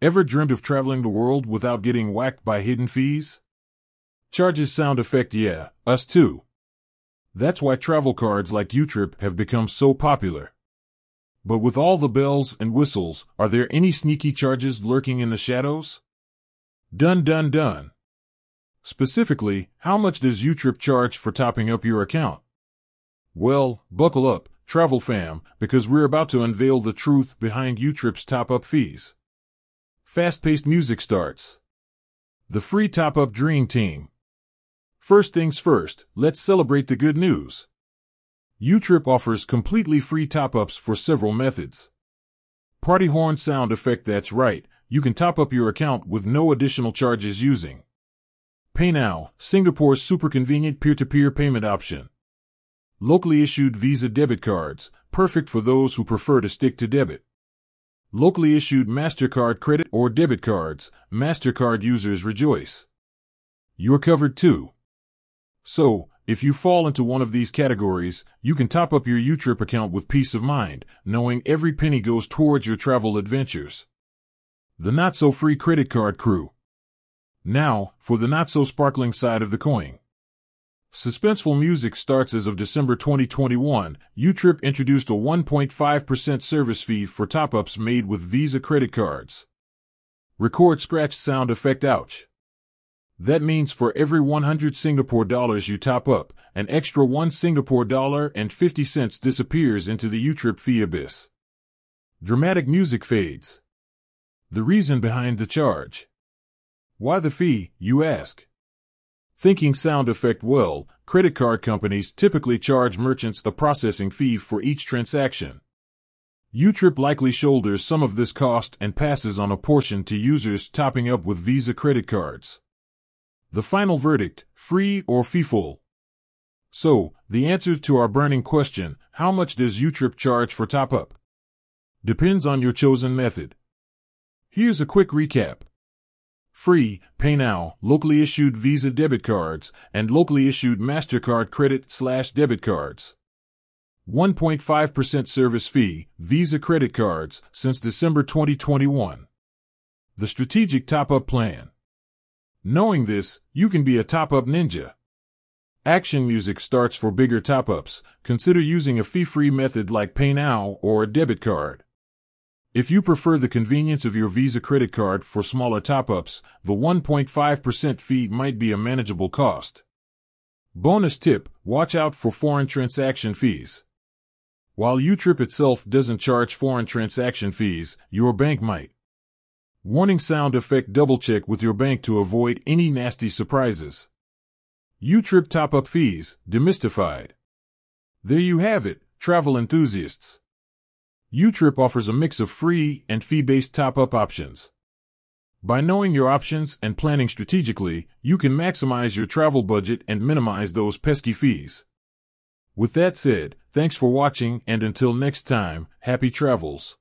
Ever dreamt of traveling the world without getting whacked by hidden fees? Charges sound effect, yeah, us too. That's why travel cards like YouTrip have become so popular. But with all the bells and whistles, are there any sneaky charges lurking in the shadows? Dun dun dun. Specifically, how much does YouTrip charge for topping up your account? Well, buckle up, travel fam, because we're about to unveil the truth behind YouTrip's top-up fees. Fast-paced music starts. The free top-up dream team. First things first, let's celebrate the good news. YouTrip offers completely free top-ups for several methods. Party horn sound effect, that's right, you can top up your account with no additional charges using Pay Now, Singapore's super convenient peer-to-peer payment option. Locally issued Visa debit cards, perfect for those who prefer to stick to debit. Locally issued MasterCard credit or debit cards, MasterCard users rejoice. You're covered too. So, if you fall into one of these categories, you can top up your YouTrip account with peace of mind, knowing every penny goes towards your travel adventures. The not-so-free credit card crew. Now, for the not-so-sparkling side of the coin. Suspenseful music starts as of December 2021. YouTrip introduced a 1.5% service fee for top-ups made with Visa credit cards. Record scratch sound effect, ouch. That means for every 100 Singapore dollars you top up, an extra 1 Singapore dollar and 50 cents disappears into the YouTrip fee abyss. Dramatic music fades. The reason behind the charge. Why the fee, you ask? Thinking sound effect, well, credit card companies typically charge merchants a processing fee for each transaction. YouTrip likely shoulders some of this cost and passes on a portion to users topping up with Visa credit cards. The final verdict, free or feeful? So, the answer to our burning question, how much does YouTrip charge for top-up? Depends on your chosen method. Here's a quick recap. Free, Pay Now, locally issued Visa debit cards, and locally issued MasterCard credit/debit cards. 1.5% service fee, Visa credit cards, since December 2021. The strategic top-up plan. Knowing this, you can be a top-up ninja. Action music starts for bigger top-ups. Consider using a fee-free method like Pay Now or a debit card. If you prefer the convenience of your Visa credit card for smaller top-ups, the 1.5% fee might be a manageable cost. Bonus tip, watch out for foreign transaction fees. While YouTrip itself doesn't charge foreign transaction fees, your bank might. Warning sound effect, double-check with your bank to avoid any nasty surprises. YouTrip top-up fees, demystified. There you have it, travel enthusiasts. YouTrip offers a mix of free and fee-based top-up options. By knowing your options and planning strategically, you can maximize your travel budget and minimize those pesky fees. With that said, thanks for watching, and until next time, happy travels.